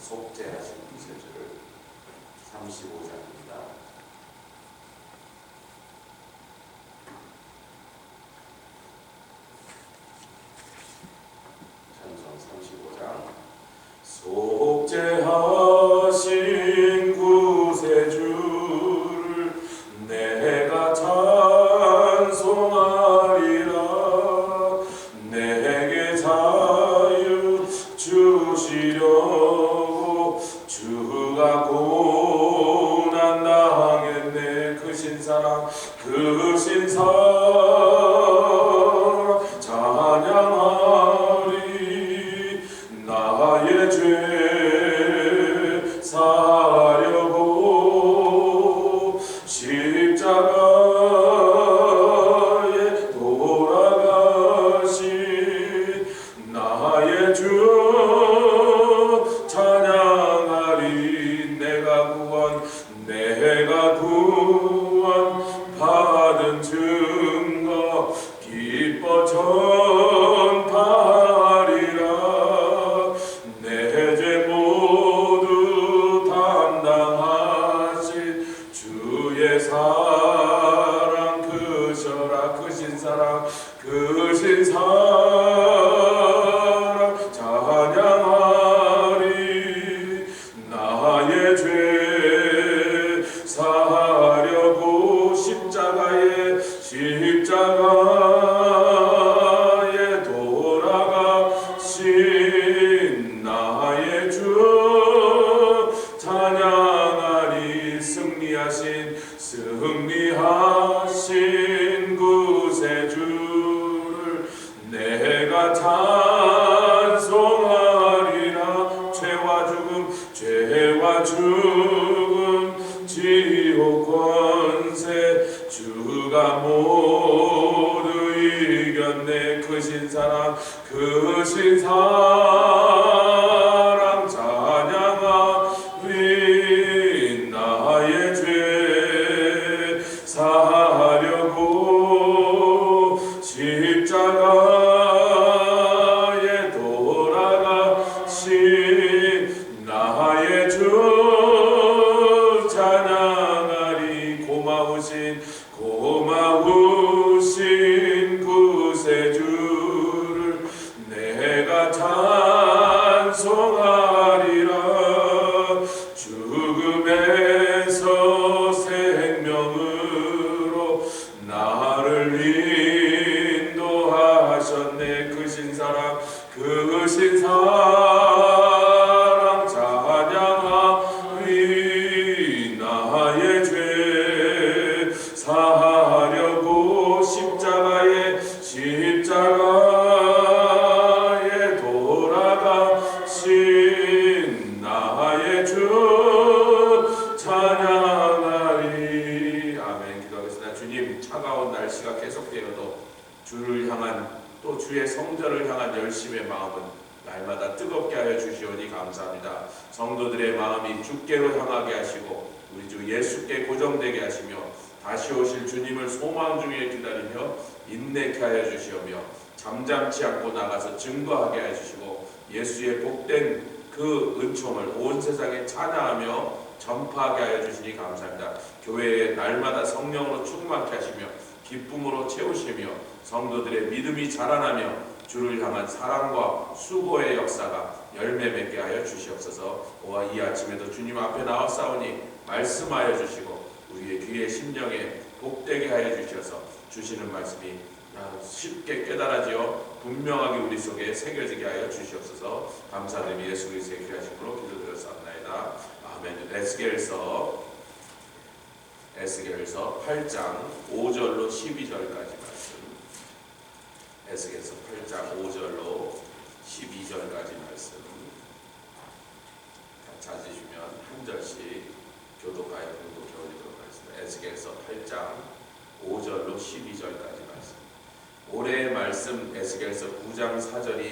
속죄하신 구세주를 35장입니다. 찬송 35장. 속죄하신 구세주를 내가 찬송하리라. 내게 자유 주시려고 주가 고난 당했네. 그 신사랑 그 신사랑 찬양하리. 나의 죄 사려고 십자가에 돌아가신 나의 주 찬양하리. 내가 구원 받은 증거 기뻐 전파하리라. 내 죄 모두 담당하신 주의 사랑 크셔라. 그 신사랑 그 신사랑 찬양하리. 나의 죄 사하려고 십자가에 돌아가신 나의 주 찬양하리. 승리하신 구세주를 내가 찬송하리라. 죄와 죽음 지옥 권세 주가 모두 이겼네. 그 신사랑 찬양하리. 나의 죄 사하려고 십자가에 돌아가신 나의 주 찬양하리. 고마우신 구세주를 내가 찬송하리라. 죽음에서 생명으로 나를 인도하셨네. 그 신사랑 찬양하리. 나의 죄 사하려고 십자가에 돌아가신 나의 주 찬양하리. 아멘. 기도하겠습니다. 주님, 차가운 날씨가 계속되어도 주를 향한, 또 주의 성전을 향한 열심의 마음은 날마다 뜨겁게 하여 주시오니 감사합니다. 성도들의 마음이 주께로 향하게 하시고 우리 주 예수께 고정되게 하시며 다시 오실 주님을 소망 중에 기다리며 인내케 하여 주시오며 잠잠치 않고 나가서 증거하게 하여 주시고 예수의 복된 그 은총을 온 세상에 찬양하며 전파하게 하여 주시니 감사합니다. 교회에 날마다 성령으로 충만케 하시며 기쁨으로 채우시며 성도들의 믿음이 자라나며 주를 향한 사랑과 수고의 역사가 열매 맺게 하여 주시옵소서. 오와 이 아침에도 주님 앞에 나왔사오니 말씀하여 주시고 우리의 귀의 심령에 복되게 하여 주셔서 주시는 말씀이 쉽게 깨달아지어 분명하게 우리 속에 새겨지게 하여 주시옵소서. 감사드리며 예수 그리스도의 귀하신 이름으로 기도드렸사옵나이다. 아멘. 에스겔서 8장 5절로 12절까지 말씀. 에스겔서 8장 5절로 12절까지 말씀. 찾으시면 한 절씩 교독하여 공독해 올리도록 하겠습니다. 에스겔서 8장 5절로 12절까지 말씀. 올해의 말씀 에스겔서 9장 4절이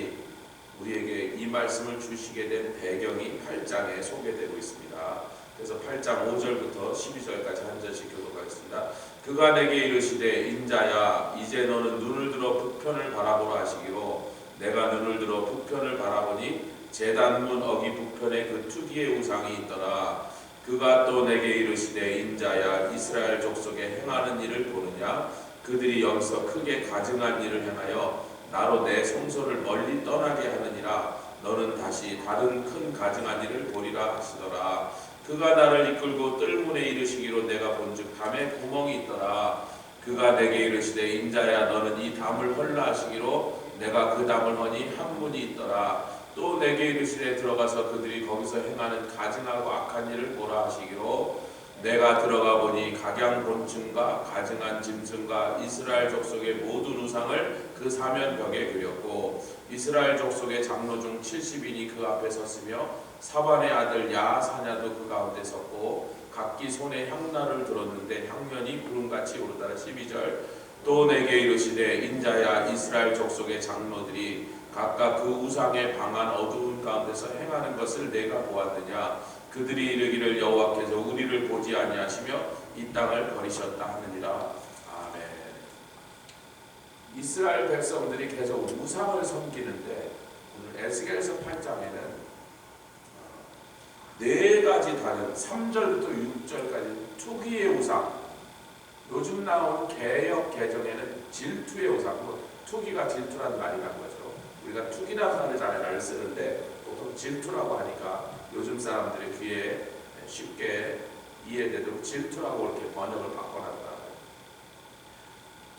우리에게 이 말씀을 주시게 된 배경이 8장에 소개되고 있습니다. 그래서 8장 5절부터 12절까지 한 절씩 교독하겠습니다. 그가 내게 이르시되 인자야 이제 너는 눈을 들어 북편을 바라보라 하시기로 내가 눈을 들어 북편을 바라보니 제단문 어기 북편에 그 투기의 우상이 있더라. 그가 또 내게 이르시되 인자야 이스라엘 족속에 행하는 일을 보느냐. 그들이 여기서 크게 가증한 일을 행하여 나로 내 성소를 멀리 떠나게 하느니라. 너는 다시 다른 큰 가증한 일을 보리라 하시더라. 그가 나를 이끌고 뜰문에 이르시기로 내가 본즉 담에 구멍이 있더라. 그가 내게 이르시되 인자야 너는 이 담을 헐라 하시기로 내가 그 담을 허니 한 문이 있더라. 또 내게 이르시되 들어가서 그들이 거기서 행하는 가증하고 악한 일을 보라 하시기로 내가 들어가 보니 각양곤충과 가증한 짐승과 이스라엘 족속의 모든 우상을 그 사면벽에 그렸고 이스라엘 족속의 장로 중 70인이 그 앞에 섰으며 사반의 아들 야사냐도 그 가운데 섰고 각기 손에 향나를 들었는데 향연이 구름같이 오르더라. 12절 또 내게 이르시되 인자야 이스라엘 족속의 장로들이 각각 그 우상의 방한 어두운 가운데서 행하는 것을 내가 보았느냐. 그들이 이르기를 여호와께서 우리를 보지 아니하시며 이 땅을 버리셨다 하느니라. 아멘. 이스라엘 백성들이 계속 우상을 섬기는데 오늘 에스겔서 8장에는 네 가지 다른 3절부터 6절까지 투기의 우상, 요즘 나온 개역 개정에는 질투의 우상, 투기가 질투라는 말이라는 거죠. 우리가 투기라는 말을 잘 안 쓰는데 보통 질투라고 하니까 요즘 사람들의 귀에 쉽게 이해되도록 질투라고 이렇게 번역을 바꿔놨다.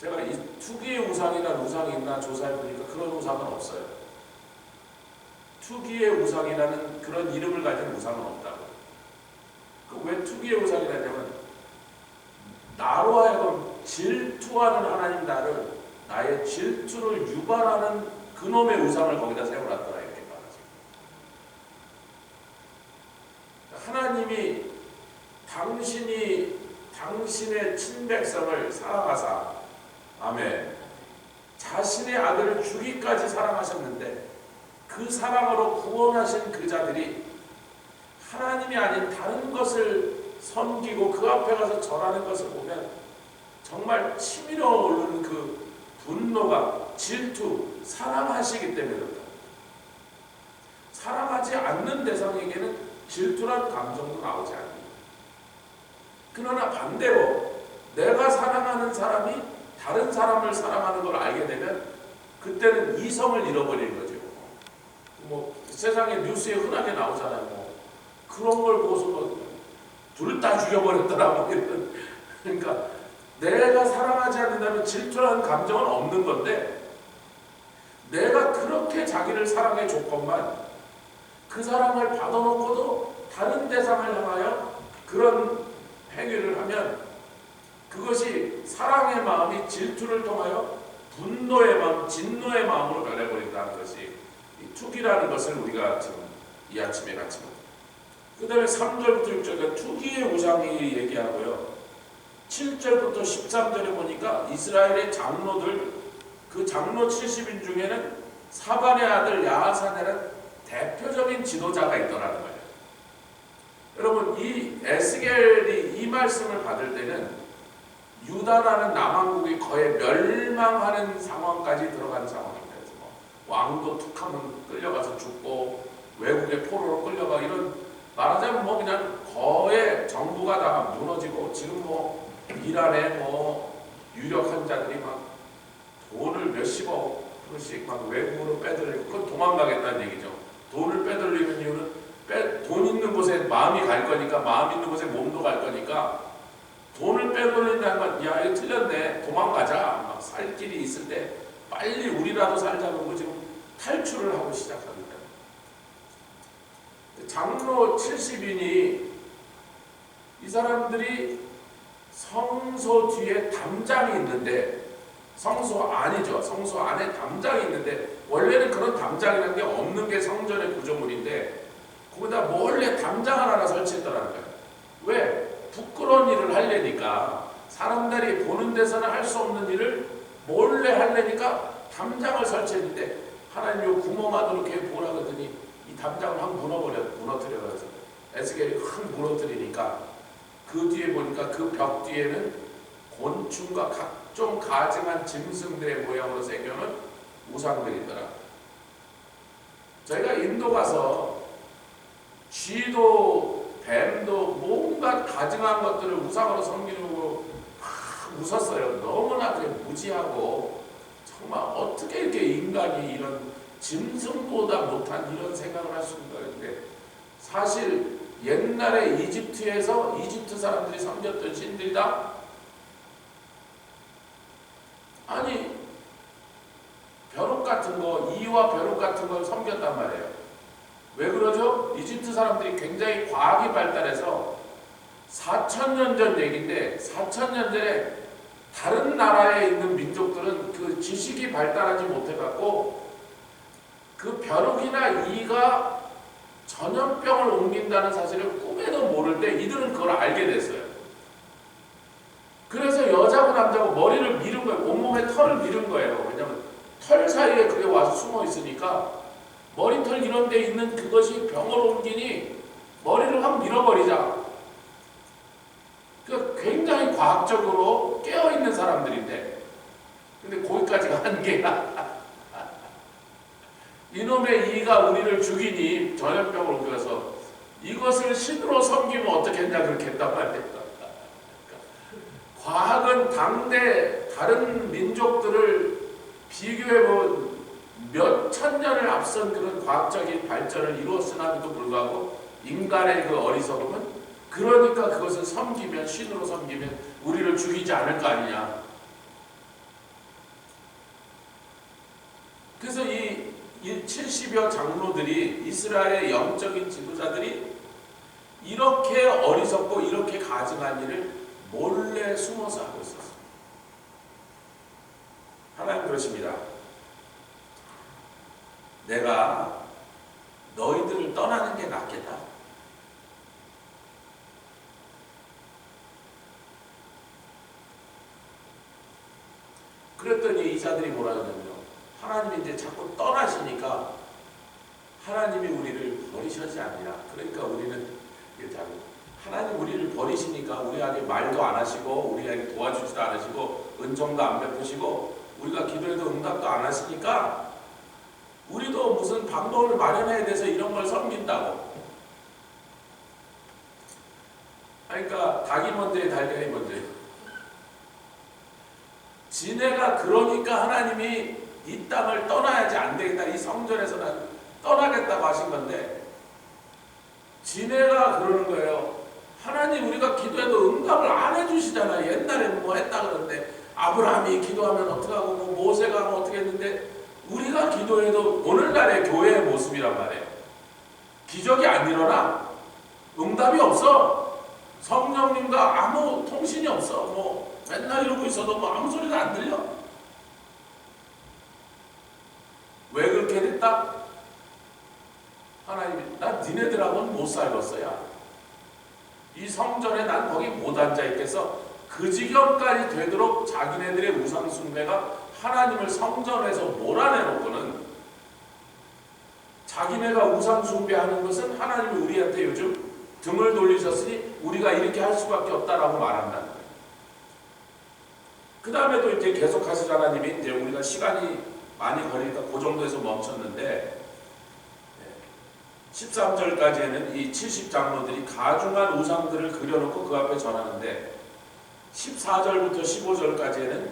제가 이 투기의 우상이라는 우상이 있나 조사해보니까 그런 우상은 없어요. 투기의 우상이라는 그런 이름을 가진 우상은 없다고. 왜 투기의 우상이라냐면 나로 하여금 질투하는 하나님 나의 질투를 유발하는 그놈의 우상을 거기다 세워놨더라 이렇게 말하지. 하나님이 당신의 친백성을 사랑하사 아멘 자신의 아들을 주기까지 사랑하셨는데 그 사랑으로 구원하신 그 자들이 하나님이 아닌 다른 것을 섬기고 그 앞에 가서 절하는 것을 보면 정말 치밀어 오르는 그 분노가 질투, 사랑하시기 때문에 그렇다. 사랑하지 않는 대상에게는 질투란 감정도 나오지 않습니다. 그러나 반대로 내가 사랑하는 사람이 다른 사람을 사랑하는 걸 알게 되면 그때는 이성을 잃어버리는 거죠. 세상에 뉴스에 흔하게 나오잖아요. 그런 걸 보고서 둘 다 죽여버렸더라 이런. 그러니까 내가 사랑하지 않는다면 질투라는 감정은 없는 건데 내가 그렇게 자기를 사랑해 줬건만 그 사랑을 받아놓고도 다른 대상을 향하여 그런 행위를 하면 그것이 사랑의 마음이 질투를 통하여 분노의 마음, 진노의 마음으로 변해버린다는 것이 이 투기라는 것을 우리가 지금 이 아침에 같이 그 다음에 3절부터 6절까지 투기의 우상이 얘기하고요. 7절부터 13절에 보니까 이스라엘의 장로들, 그 장로 70인 중에는 사반의 아들 야하사냐는 대표적인 지도자가 있더라는 거예요. 여러분 이 에스겔이 이 말씀을 받을 때는 유다라는 남왕국이 거의 멸망하는 상황까지 들어간 상황입니다. 왕도 툭하면 끌려가서 죽고 외국의 포로로 끌려가 이런 말하자면 그냥 거의 정부가 다 무너지고 지금 이란의 유력한 자들이 막 돈을 몇십억씩 막 외국으로 빼돌리고 그건 도망가겠다는 얘기죠. 돈을 빼돌리는 이유는 돈 있는 곳에 마음이 갈 거니까 마음 있는 곳에 몸도 갈 거니까 돈을 빼돌린다는 건 야 이거 틀렸네 도망가자 막 살 길이 있을 때 빨리 우리라도 살자고 지금 탈출을 하고 시작합니다. 장로 70인이 이 사람들이 성소 뒤에 담장이 있는데 성소 안이죠. 성소 안에 담장이 있는데 원래는 그런 담장이라는 게 없는 게 성전의 구조물인데 거기다 몰래 담장 하나 설치했더라는 거예요. 왜? 부끄러운 일을 하려니까 사람들이 보는 데서는 할 수 없는 일을 몰래 하려니까 담장을 설치했는데 하나님 요 구멍 안으로 이렇게 보라 그러더니 이 담장을 확 무너뜨려서 에스겔이 확 무너뜨리니까 그 뒤에 보니까 그 벽 뒤에는 곤충과 각종 가증한 짐승들의 모양으로 새겨놓은 우상들이더라. 저희가 인도 가서 쥐도 뱀도 뭔가 가증한 것들을 우상으로 섬기고 막 웃었어요. 너무나 그게 무지하고 정말 어떻게 이렇게 인간이 이런 짐승보다 못한 이런 생각을 할 수 있는 거예요. 사실 옛날에 이집트에서 이집트 사람들이 섬겼던 신들이다? 아니 벼룩 같은 거, 이와 벼룩 같은 걸 섬겼단 말이에요. 왜 그러죠? 이집트 사람들이 굉장히 과학이 발달해서 4,000년 전 얘기인데 4,000년 전에 다른 나라에 있는 민족들은 그 지식이 발달하지 못해갖고 그 벼룩이나 이가 전염병을 옮긴다는 사실을 꿈에도 모를 때 이들은 그걸 알게 됐어요. 그래서 여자고 남자고 머리를 미는 거예요. 온몸에 털을 미는 거예요. 왜냐면 털 사이에 그게 와서 숨어 있으니까 머리털 이런 데 있는 그것이 병을 옮기니 머리를 확 밀어버리자. 그러니까 굉장히 과학적으로 깨어있는 사람들인데 근데 거기까지 가는 게 이놈의 이가 우리를 죽이니 전염병을 옮겨서 이것을 신으로 섬기면 어떻겠냐 그렇게 했단 말이에요. 과학은 당대 다른 민족들을 비교해보면 몇 천년을 앞선 그런 과학적인 발전을 이루었으나도 불구하고 인간의 그 어리석음은 그러니까 그것을 섬기면 신으로 섬기면 우리를 죽이지 않을 거 아니냐. 그래서 이 70여 장로들이 이스라엘의 영적인 지도자들이 이렇게 어리석고 이렇게 가증한 일을 몰래 숨어서 하고 있었어요. 하나님 그러십니다. 내가 너희들을 떠나는 게 낫겠다. 그랬더니 이자들이 뭐라 하냐면요. 하나님이 이제 자꾸 떠나시니까 하나님이 우리를 버리시지 않니라. 그러니까 우리는 하나님 우리를 버리시니까 우리에게 말도 안 하시고 우리에게 도와주지도 않으시고 은총도 안 베푸시고 우리가 기도해도 응답도 안 하시니까 우리도 무슨 방법을 마련해야 돼서 이런 걸 섬긴다고. 그러니까 닭이 먼저에 달걀이 먼저에. 지네가 그러니까 하나님이 이 땅을 떠나야지 안 되겠다. 이 성전에서 난 떠나겠다고 하신 건데 지네가 그러는 거예요. 하나님 우리가 기도해도 응답을 안 해주시잖아요. 옛날에는 뭐 했다 그러는데 아브라함이 기도하면 어떡하고 뭐 모세가 하면 어떻게 했는데 우리가 기도해도 오늘날의 교회의 모습이란 말이에요. 기적이 안 일어나? 응답이 없어? 성령님과 아무 통신이 없어? 뭐 맨날 이러고 있어도 뭐 아무 소리도 안 들려? 왜 그렇게 됐다? 하나님이 난 니네들하고는 못 살겠어요. 이 성전에 난 거기 못 앉아 있겠어. 그 지경까지 되도록 자기네들의 우상 숭배가 하나님을 성전에서 몰아내놓고는 자기네가 우상 숭배하는 것은 하나님이 우리한테 요즘 등을 돌리셨으니 우리가 이렇게 할 수밖에 없다라고 말한다는 거예요. 그 다음에도 이제 계속 하실 하나님이 이제 우리가 시간이 많이 걸리니까 그 정도에서 멈췄는데 13절까지는 이 70장로들이 가중한 우상들을 그려놓고 그 앞에 전하는데 14절부터 15절까지는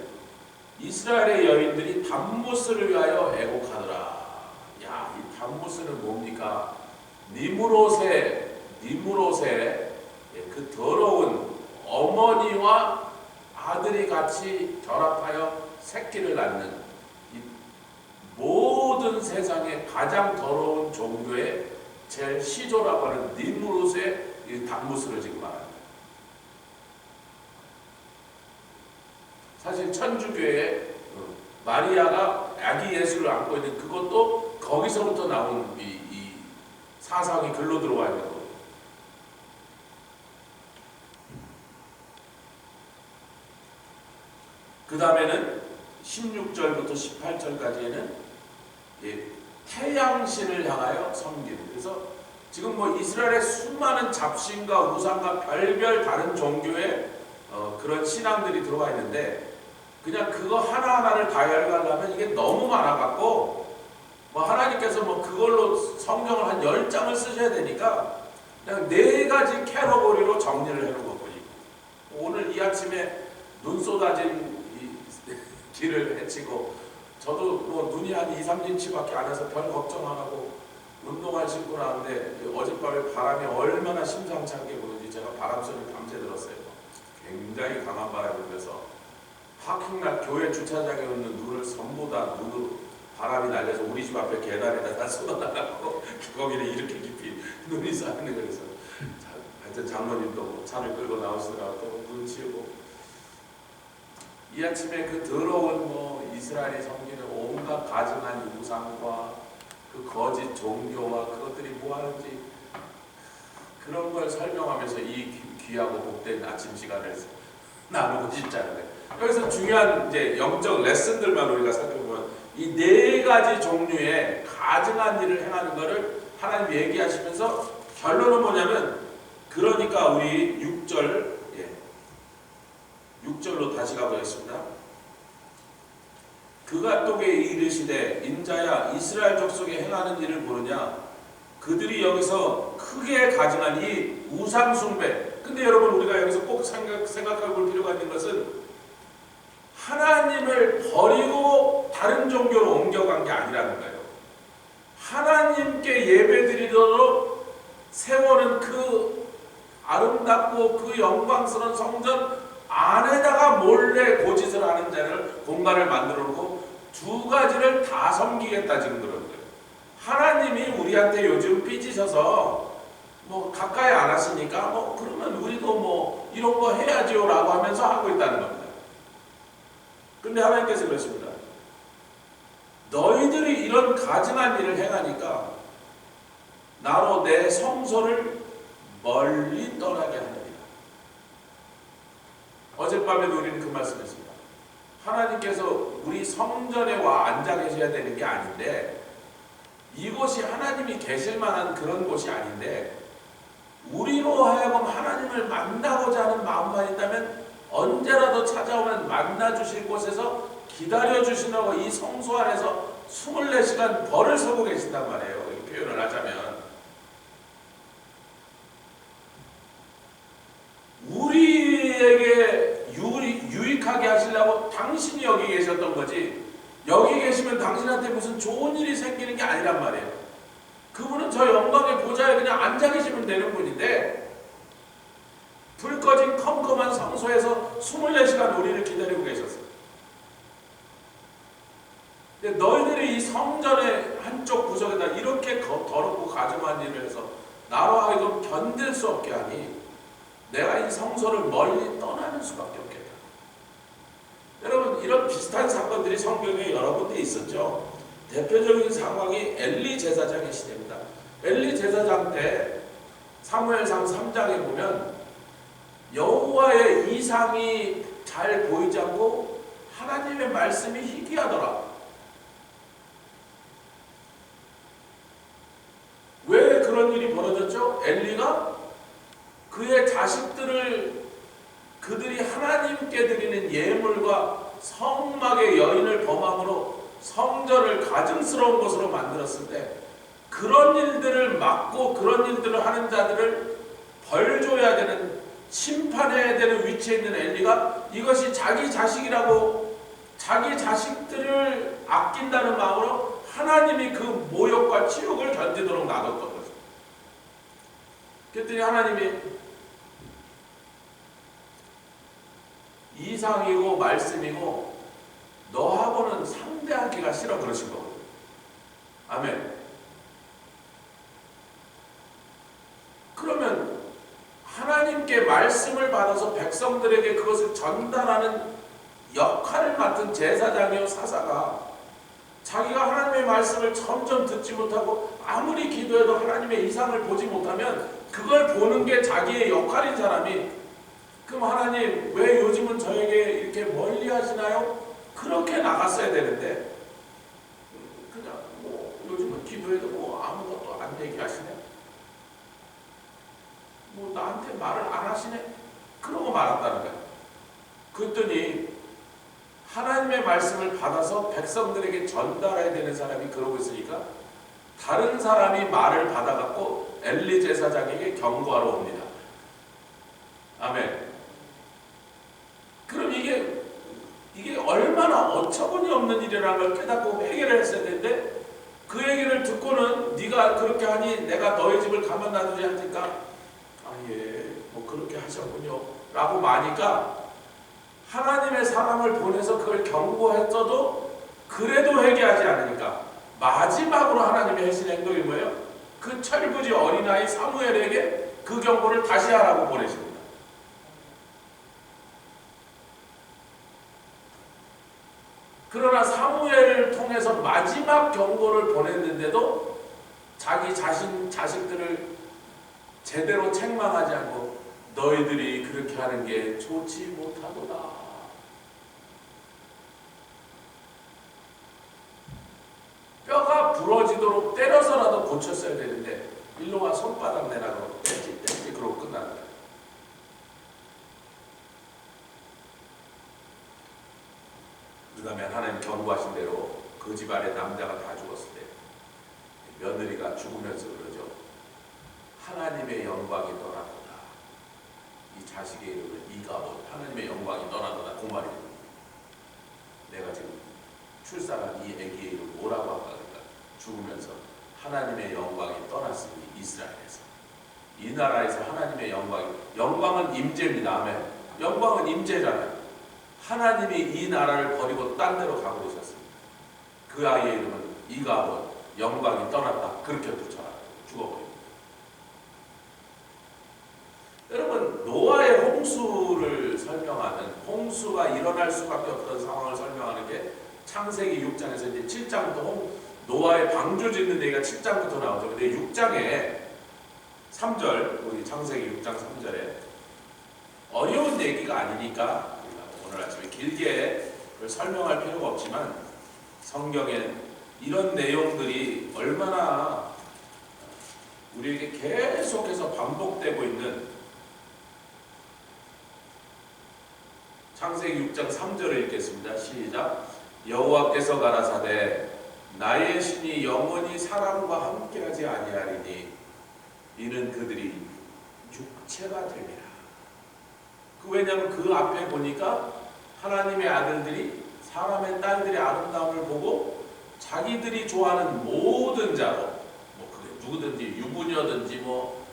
이스라엘의 여인들이 담무스를 위하여 애곡하더라. 야, 이 담무스는 뭡니까? 니므롯의 그 더러운 어머니와 아들이 같이 결합하여 새끼를 낳는 이 모든 세상의 가장 더러운 종교의 제일 시조라고 하는 니므롯의 이 담무스를 지금 말합니다. 사실 천주교의 마리아가 아기 예수를 안고 있는 그것도 거기서부터 나온 이 사상이 글로 들어와 있는 거예요. 그 다음에는 16절부터 18절까지에는 태양신을 향하여 섬기는. 그래서 지금 뭐 이스라엘의 수많은 잡신과 우상과 별별 다른 종교의 그런 신앙들이 들어와 있는데 그냥 그거 하나하나를 다 열거하려면 이게 너무 많아갖고 뭐 하나님께서 뭐 그걸로 성경을 한 10장을 쓰셔야 되니까 그냥 4가지 캐러고리로 정리를 해놓은 것뿐이고, 오늘 이 아침에 눈 쏟아진 이 길을 헤치고, 저도 뭐 눈이 한 2~3인치밖에 안 해서 별 걱정 안 하고 운동화 신고 나왔는데, 어젯밤에 바람이 얼마나 심상치 않게 부는지 제가 바람 소리를 밤새 들었어요. 굉장히 강한 바람이 불면서 파킹락 교회 주차장에 있는 눈을 전부 다 눈으로 바람이 날려서 우리 집 앞에 계단에다 다 쏟아나가고 거기는 이렇게 깊이 눈이 쌓이는 거라서, 하여튼 장로님도 차를 끌고 나오시더라고 또 눈 치우고, 이 아침에 그 더러운 뭐 이스라엘이 섬기는 온갖 가증한 우상과 그 거짓 종교와 그것들이 뭐하는지 그런 걸 설명하면서 이 귀하고 복된 아침 시간을 나누고 싶자는 거예요. 여기서 중요한 이제 영적 레슨들만 우리가 살펴보면 이 4가지 종류의 가증한 일을 행하는 것을 하나님 얘기하시면서 결론은 뭐냐면, 그러니까 우리 6절로 다시 가보겠습니다. 그가 또게 이르시되 인자야 이스라엘 족속에 행하는 일을 모르냐, 그들이 여기서 크게 가증한 이 우상 숭배. 근데 여러분, 우리가 여기서 꼭 생각해 볼 필요가 있는 것은 하나님을 버리고 다른 종교로 옮겨간 게 아니라는 거예요. 하나님께 예배드리도록 세워는 그 아름답고 그 영광스러운 성전 안에다가 몰래 고짓을 하는 자를 공간을 만들어 놓고 2가지를 다 섬기겠다 지금 그러는 거예요. 하나님이 우리한테 요즘 삐지셔서 뭐 가까이 안 하시니까 뭐 그러면 우리도 뭐 이런 거 해야지요 라고 하면서 하고 있다는 겁니다. 근데 하나님께서 그러십니다. 너희들이 이런 가증한 일을 행하니까 나로 내 성소를 멀리 떠나게 하느니라. 어젯밤에도 우리는 그 말씀했습니다. 하나님께서 우리 성전에 와 앉아 계셔야 되는 게 아닌데, 이곳이 하나님이 계실 만한 그런 곳이 아닌데, 우리로 하여금 하나님을 만나고자 하는 마음만 있다면 언제라도 찾아오면 만나주실 곳에서 기다려주시라고 이 성소 안에서 24시간 벌을 서고 계신단 말이에요. 이 표현을 하자면 우리에게 유익하게 하시려고 당신이 여기 계셨던 거지, 여기 계시면 당신한테 무슨 좋은 일이 생기는 게 아니란 말이에요. 그분은 저 영광의 보좌에 그냥 앉아 계시면 되는 분인데, 불 꺼진 컴컴한 성소에서 24시간 우리를 기다리고 계셨어요. 근데 너희들이 이 성전의 한쪽 구석에다 이렇게 더럽고 가증한 일을 해서 나로 하여금 견딜 수 없게 하니 내가 이 성소를 멀리 떠나는 수밖에 없겠다. 여러분, 이런 비슷한 사건들이 성경에 여러 군데 있었죠. 대표적인 상황이 엘리 제사장의 시대입니다. 엘리 제사장 때 사무엘상 3장에 보면 여호와의 이상이 잘 보이지 않고 하나님의 말씀이 희귀하더라. 왜 그런 일이 벌어졌죠? 엘리가 그의 자식들을 그들이 하나님께 드리는 예물과 성막의 여인을 범함으로 성전을 가증스러운 곳으로 만들었을 때, 그런 일들을 막고 그런 일들을 하는 자들을 벌 줘야 되는, 심판해야 되는 위치에 있는 엘리가 이것이 자기 자식이라고 자기 자식들을 아낀다는 마음으로 하나님이 그 모욕과 치욕을 견디도록 놔뒀던 거죠. 그랬더니 하나님이 이상이고 말씀이고 너하고는 상대하기가 싫어 그러신 거거든요. 아멘. 그러면 하나님께 말씀을 받아서 백성들에게 그것을 전달하는 역할을 맡은 제사장이요 사사가 자기가 하나님의 말씀을 점점 듣지 못하고 아무리 기도해도 하나님의 이상을 보지 못하면 그걸 보는 게 자기의 역할인 사람이, 그럼 하나님 왜 요즘은 저에게 이렇게 멀리 하시나요? 그렇게 나갔어야 되는데 그냥 뭐 요즘은 기도해도 뭐 아무것도 안 얘기하시네, 뭐 나한테 말을 안 하시네, 그러고 말았다는 거예요. 그랬더니 하나님의 말씀을 받아서 백성들에게 전달해야 되는 사람이 그러고 있으니까 다른 사람이 말을 받아갖고 엘리 제사장에게 경고하러 옵니다. 아멘. 그럼 이게 얼마나 어처구니 없는 일이라는 걸 깨닫고 회개를 했어야 되는데, 그 얘기를 듣고는 네가 그렇게 하니 내가 너희 집을 가만 놔두지 않으니까 뭐 그렇게 하셨군요 라고 마니까, 하나님의 사람을 보내서 그걸 경고했어도 그래도 회개하지 않으니까 마지막으로 하나님의 하신 행동이 뭐예요? 그 철부지 어린아이 사무엘에게 그 경고를 다시 하라고 보내십니다. 그러나 사무엘을 통해서 마지막 경고를 보냈는데도 자기 자식들을 제대로 책망하지 않고 너희들이 그렇게 하는 게 좋지 못하도다. 뼈가 부러지도록 때려서라도 고쳤어야 되는데 일로와 손바닥 내라고 떼지 그러고 끝나는 거예요. 그 다음에 하나님 경고하신 대로 그 집안의 남자가 다 죽었을 때 며느리가 죽으면서 그러죠. 하나님의 영광이 떠나도다. 이 자식의 이름을 이가봇, 하나님의 영광이 떠나도다. 그 말이에요. 내가 지금 출산한 이 아기의 이름 뭐라고 할까? 그러니까 죽으면서 하나님의 영광이 떠났으니 이스라엘에서, 이 나라에서 하나님의 영광은 임재입니다. 아멘. 영광은 임재잖아요. 하나님이 이 나라를 버리고 딴 데로 가고 있었습니다. 그 아이의 이름은 이가봇, 영광이 떠났다. 그렇게 붙여라. 죽어버립니다. 여러분, 노아의 홍수를 설명하는, 홍수가 일어날 수밖에 없던 상황을 설명하는 게 창세기 6장에서 이제 7장부터 노아의 방주 짓는 얘기가 7장부터 나오죠. 근데 6장에 3절, 우리 창세기 6장 3절에 어려운 얘기가 아니니까 오늘 아침에 길게 그걸 설명할 필요가 없지만, 성경에 이런 내용들이 얼마나 우리에게 계속해서 반복되고 있는, 창세기 6장 3절을 읽겠습니다. 시작. 여호와께서 가라사대 나의 신이 영원히 사람과 함께하지 아니하리니 이는 그들이 육체가 되리라. 왜냐하면 그 앞에 보니까 하나님의 아들들이 사람의 딸들의 아름다움을 보고 자기들이 좋아하는 모든 자로, 그게 누구든지 유부녀든지 뭐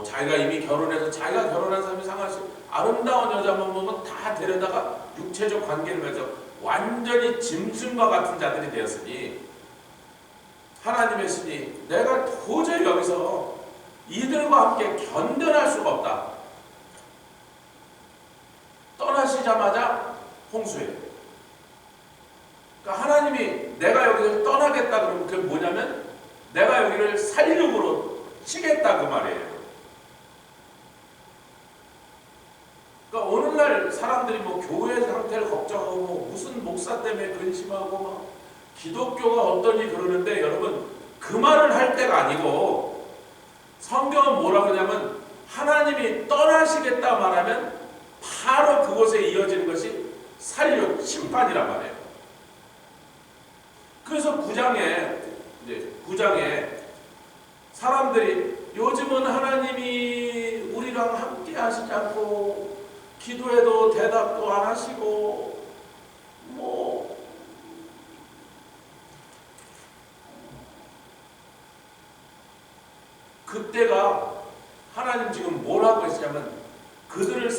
자기가 이미 결혼해서 자기가 결혼한 사람이 상관없이 아름다운 여자만 보면 다 데려다가 육체적 관계를 맺어 완전히 짐승과 같은 자들이 되었으니, 하나님의 신이 내가 도저히 여기서 이들과 함께 견뎌낼 수가 없다. 떠나시자마자 홍수예요. 그러니까 하나님이 내가 여기를 떠나겠다 그러면 그게 뭐냐면 내가 여기를 살육으로 치겠다 그 말이에요. 그러니까 오늘날 사람들이 교회 상태를 걱정하고 무슨 목사 때문에 근심하고 기독교가 어떠니 그러는데, 여러분 그 말을 할 때가 아니고, 성경은 뭐라 그러냐면 하나님이 떠나시겠다 말하면 바로 그곳에 이어지는 것이 살육, 심판이란 말이에요. 그래서 9장에 사람들이 요즘은 하나님이 우리랑 함께 하시지 않고 기도해도 대답도 안 하시고 그때가 하나님 지금 뭐라고 했냐면 그들을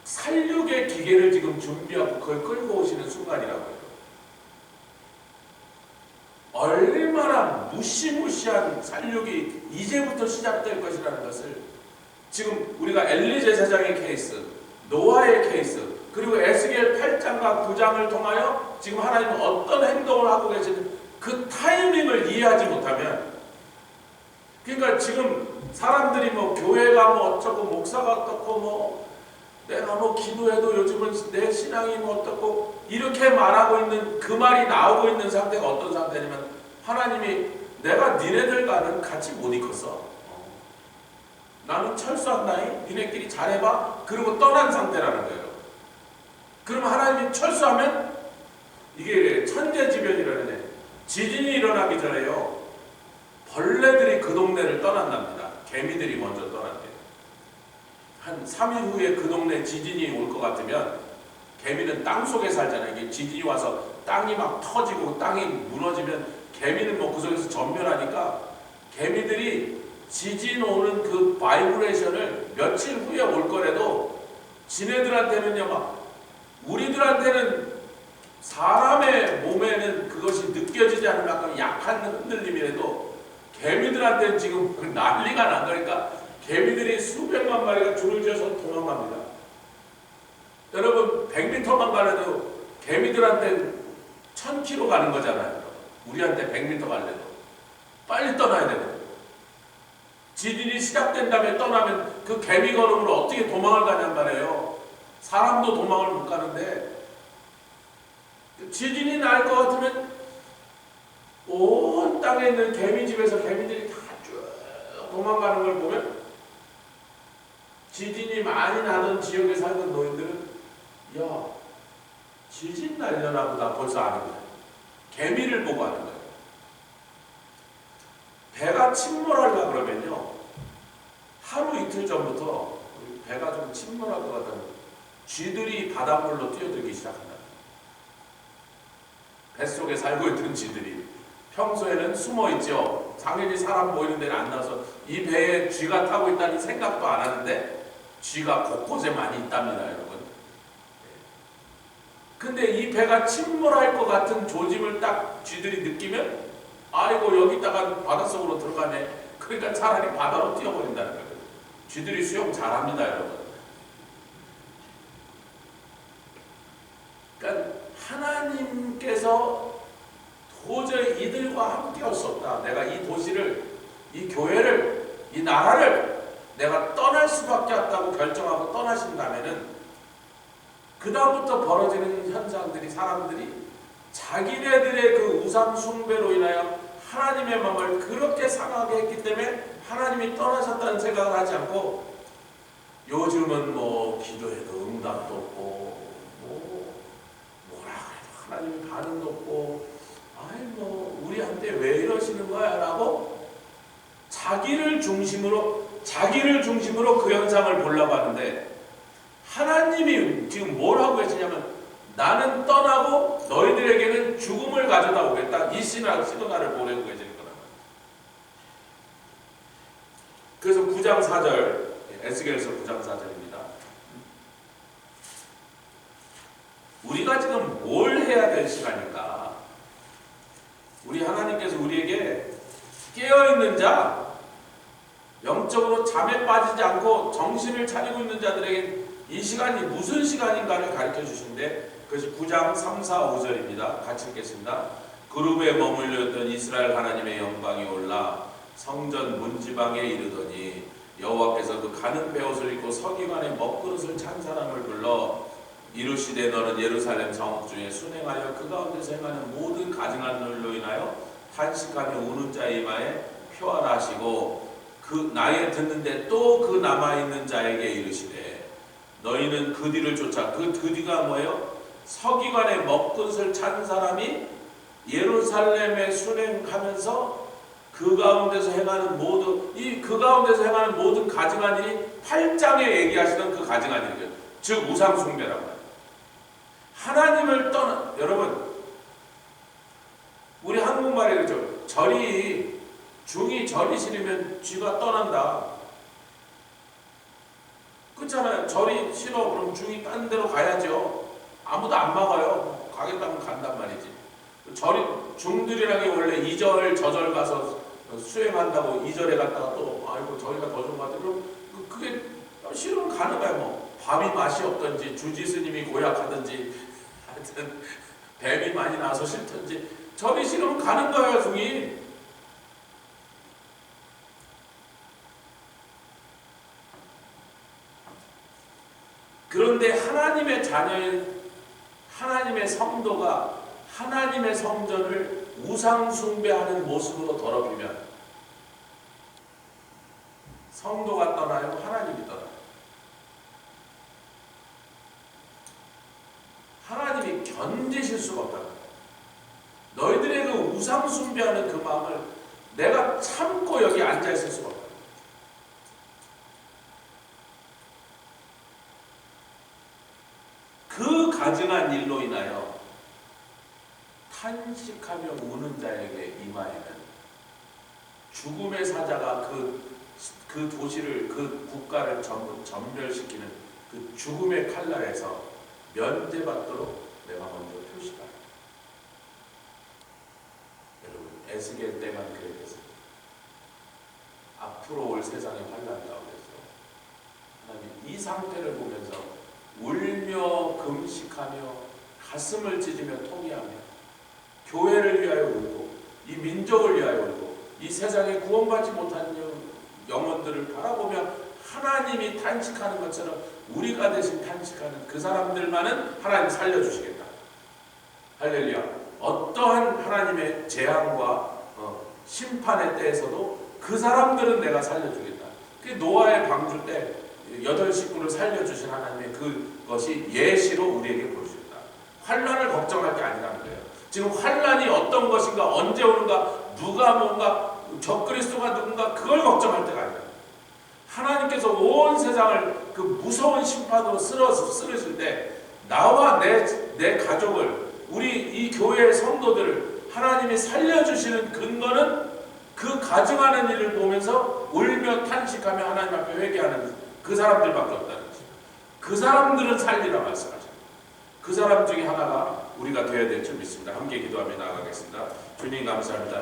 살육의 기계를 지금 준비하고 그걸 끌고 오시는 순간이라고요. 얼마나 무시무시한 살육이 이제부터 시작될 것이라는 것을 지금 우리가 엘리 제사장의 케이스, 노아의 케이스, 그리고 에스겔 8장과 9장을 통하여 지금 하나님은 어떤 행동을 하고 계시는 그 타이밍을 이해하지 못하면, 그러니까 지금 사람들이 교회가 어쩌고 목사가 어떻고 내가 기도해도 요즘은 내 신앙이 어떻고 이렇게 말하고 있는 그 말이 나오고 있는 상태가 어떤 상태냐면, 하나님이 내가 니네들과는 같이 못 있겠어. 나는 철수한다니 니네끼리 잘해봐. 그리고 떠난 상태라는 거예요. 그럼 하나님이 철수하면 이게 천재지변이라는 지진이 일어나기 전에요. 벌레들이 그 동네를 떠난답니다. 개미들이 먼저 떠난대요. 한 3일 후에 그 동네 지진이 올 것 같으면 개미는 땅 속에 살잖아요. 이게 지진이 와서 땅이 막 터지고 땅이 무너지면 개미는 뭐 그 속에서 전멸하니까 개미들이 지진 오는 그 바이브레이션을 며칠 후에 올 거라도 지네들한테는요, 막 우리들한테는 사람의 몸에는 그것이 느껴지지 않는 약간 약한 흔들림이라도 개미들한테는 지금 난리가 난 거니까 개미들이 수백만 마리가 줄을 지어서 도망갑니다. 여러분 100m만 가려도 개미들한테는 1000km 가는 거잖아요. 우리한테 100m 갈래도 빨리 떠나야 되거든요. 지진이 시작된 다음에 떠나면 그 개미 걸음으로 어떻게 도망을 가냔 말이에요. 사람도 도망을 못 가는데 지진이 날 것 같으면 온 땅에 있는 개미집에서 개미들이 다 쭉 도망가는 걸 보면 지진이 많이 나던 지역에 살던 노인들은 야, 지진 날려나 보다 벌써 아는 거예요. 개미를 보고 하는 거예요. 배가 침몰하려고 그러면요, 하루 이틀 전부터 배가 좀 침몰할 것 같다면 쥐들이 바닷물로 뛰어들기 시작한다. 뱃속에 살고 있던 쥐들이 평소에는 숨어있죠. 당연히 사람 보이는 데는 안 나와서 이 배에 쥐가 타고 있다는 생각도 안 하는데 쥐가 곳곳에 많이 있답니다, 여러분. 근데 이 배가 침몰할 것 같은 조짐을 딱 쥐들이 느끼면 아이고 여기다가 바닷속으로 들어가네. 그러니까 차라리 바다로 뛰어버린다는 거예요. 쥐들이 수영 잘합니다, 여러분. 그러니까 하나님께서 도저히 이들과 함께 할 수 없다. 내가 이 도시를, 이 교회를, 이 나라를 내가 떠날 수밖에 없다고 결정하고 떠나신다면은 그 다음부터 벌어지는 현상들이, 사람들이 자기네들의 그 우상 숭배로 인하여 하나님의 마음을 그렇게 상하게 했기 때문에 하나님이 떠나셨다는 생각을 하지 않고 요즘은 뭐 기도해도 응답도 없고 뭐라 그래도 하나님이 반응도 없고 아이 뭐 우리한테 왜 이러시는 거야 라고 자기를 중심으로 그 현상을 보려고 하는데 하나님이 지금 뭘 하고 계시냐면 나는 떠나고 너희들에게는 죽음을 가져다 오겠다. 이 시그널을 보내고 계시는 거란 말이에요. 그래서 9장 4절, 에스겔서 9장 4절입니다. 우리가 지금 뭘 해야 될 시간인가? 우리 하나님께서 우리에게 깨어있는 자, 영적으로 잠에 빠지지 않고 정신을 차리고 있는 자들에게 이 시간이 무슨 시간인가를 가르쳐 주시는데 그것이 9장 3, 4, 5절입니다. 같이 읽겠습니다. 그룹에 머물러 있던 이스라엘 하나님의 영광이 올라 성전 문지방에 이르더니 여호와께서 그 가는 베옷을 입고 서기관의 먹그릇을 찬 사람을 불러 이르시되 너는 예루살렘 성읍 중에 순행하여 그 가운데서 행하는 모든 가증한 일로 인하여 탄식하며 우는 자의 이마에 표하라시고 그 나에 듣는데 또 그 남아있는 자에게 이르시되 너희는 그 뒤를 쫓아 그 뒤가 뭐예요? 서기관의 먹그릇을 찬 사람이 예루살렘에 순행하면서 그 가운데서 행하는 모든 가증한 일이 8장에 얘기하시던 그 가증한 일이에요. 즉 우상 숭배라고 해요. 하나님을 떠나 여러분 우리 한국말에 그러죠. 중이 절이 싫으면 쥐가 떠난다. 그렇잖아요. 절이 싫어 그럼 중이 딴 데로 가야죠. 아무도 안 막아요. 가겠다면 간단 말이지. 중들이라는 게 원래 2절 저절 가서 수행한다고 2절에 갔다가 또 아이고 저희가 더 좀 가자. 그럼 그게 싫으면 가는 거야. 뭐 밥이 맛이 없든지 주지 스님이 고약하든지 하여튼 뱀이 많이 나서 싫든지 절이 싫으면 가는 거예요. 중이. 그런데 하나님의 자녀인 하나님의 성도가 하나님의 성전을 우상 숭배하는 모습으로 더럽히면 성도가 떠나요? 하나님이 떠나요? 견디실 수가 없다. 너희들의 그 우상 숭배하는 그 마음을 내가 참고 여기 앉아 있을 수가 없다. 그 가증한 일로 인하여 탄식하며 우는 자에게 임하에는 죽음의 사자가 그 도시를, 그 국가를 전부 전멸시키는 그 죽음의 칼날에서 면제받도록 내가 먼저 표시하라. 여러분, 에스겔 때만 그랬겠어요. 앞으로 올 세상의 환난 가운데서 하나님 이 상태를 보면서 울며 금식하며 가슴을 찢으며 통회하며 교회를 위하여 울고 이 민족을 위하여 울고 이 세상에 구원받지 못한 영혼들을 바라보며 하나님이 탄식하는 것처럼 우리가 대신 탄식하는 그 사람들만은 하나님 살려주시겠다. 할렐루야. 어떠한 하나님의 재앙과 심판의 때에서도 그 사람들은 내가 살려주겠다. 그 노아의 방주 때 8식구를 살려주신 하나님의 그것이 예시로 우리에게 보여주셨다. 환난을 걱정할 게 아니라는 거예요. 지금 환난이 어떤 것인가, 언제 오는가, 누가 뭔가, 적그리스도가 누군가, 그걸 걱정할 때가 아니라 하나님께서 온 세상을 그 무서운 심판으로 쓰러질 때 나와 내 가족을, 우리 이 교회의 성도들을 하나님이 살려주시는 근거는 그 가증하는 일을 보면서 울며 탄식하며 하나님 앞에 회개하는 그 사람들밖에 없다는 거죠. 그 사람들은 살리라 말씀하죠. 그 사람 중에 하나가 우리가 되어야 될 줄 믿습니다. 함께 기도하며 나아가겠습니다. 주님 감사합니다.